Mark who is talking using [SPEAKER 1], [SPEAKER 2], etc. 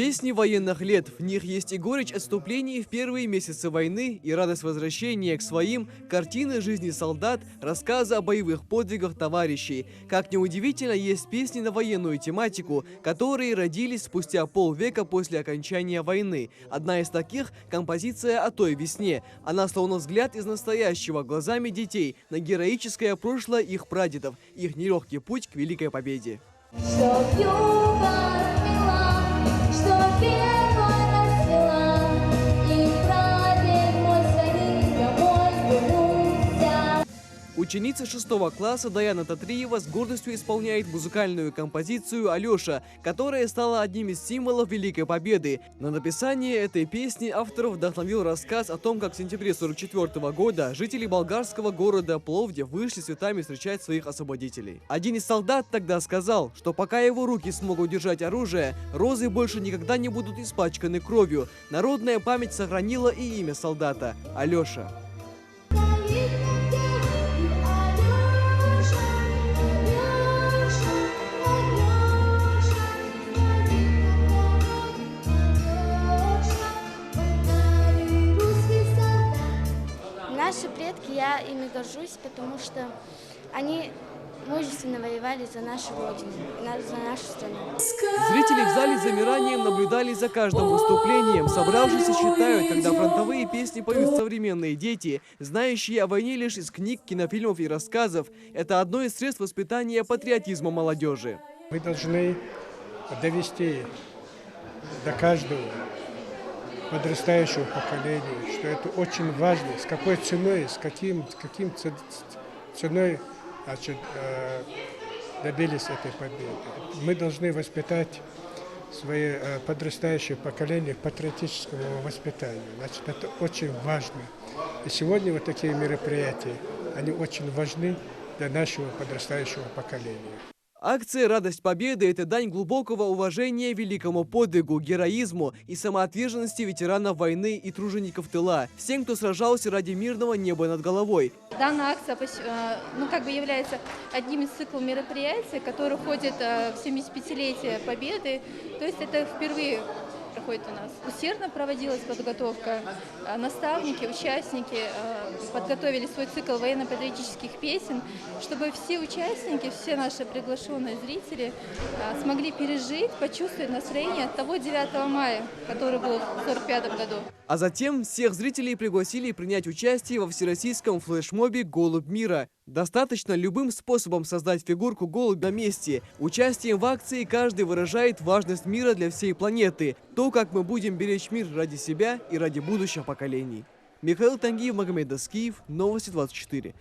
[SPEAKER 1] Песни военных лет. В них есть и горечь отступлений в первые месяцы войны, и радость возвращения к своим, картины жизни солдат, рассказы о боевых подвигах товарищей. Как ни удивительно, есть песни на военную тематику, которые родились спустя полвека после окончания войны. Одна из таких – композиция «О той весне». Она словно взгляд из настоящего глазами детей на героическое прошлое их прадедов, их нелегкий путь к великой победе. Ученица 6 класса Даяна Татриева с гордостью исполняет музыкальную композицию «Алеша», которая стала одним из символов Великой Победы. На написание этой песни авторов вдохновил рассказ о том, как в сентябре 1944 года жители болгарского города Пловдив вышли с цветами встречать своих освободителей. Один из солдат тогда сказал, что пока его руки смогут держать оружие, розы больше никогда не будут испачканы кровью. Народная память сохранила и имя солдата – Алеша.
[SPEAKER 2] Наши предки, я ими горжусь, потому что они мужественно воевали за нашу родину, за нашу страну.
[SPEAKER 1] Зрители в зале с замиранием наблюдали за каждым выступлением. Собравшиеся считают, когда фронтовые песни поют современные дети, знающие о войне лишь из книг, кинофильмов и рассказов. Это одно из средств воспитания патриотизма молодежи.
[SPEAKER 3] Мы должны довести до каждого подрастающего поколения, что это очень важно, с какой ценой, с каким ценой добились этой победы. Мы должны воспитать свое подрастающее поколение патриотическому воспитанию. Значит, это очень важно. И сегодня вот такие мероприятия, они очень важны для нашего подрастающего поколения.
[SPEAKER 1] Акция «Радость Победы» – это дань глубокого уважения великому подвигу, героизму и самоотверженности ветеранов войны и тружеников тыла, всем, кто сражался ради мирного неба над головой.
[SPEAKER 4] Данная акция является одним из циклов мероприятий, который входит в 75-летие Победы. То есть это впервые проходит у нас. Усердно проводилась подготовка. Наставники, участники подготовили свой цикл военно-патриотических песен, чтобы все участники, все наши приглашенные зрители смогли пережить, почувствовать настроение того 9 мая, который был в 1945 году.
[SPEAKER 1] А затем всех зрителей пригласили принять участие во всероссийском флешмобе «Голубь мира». Достаточно любым способом создать фигурку голубя на месте. Участием в акции каждый выражает важность мира для всей планеты. То, как мы будем беречь мир ради себя и ради будущих поколений. Михаил Тангиев, Магомед Даскиев, Новости 24.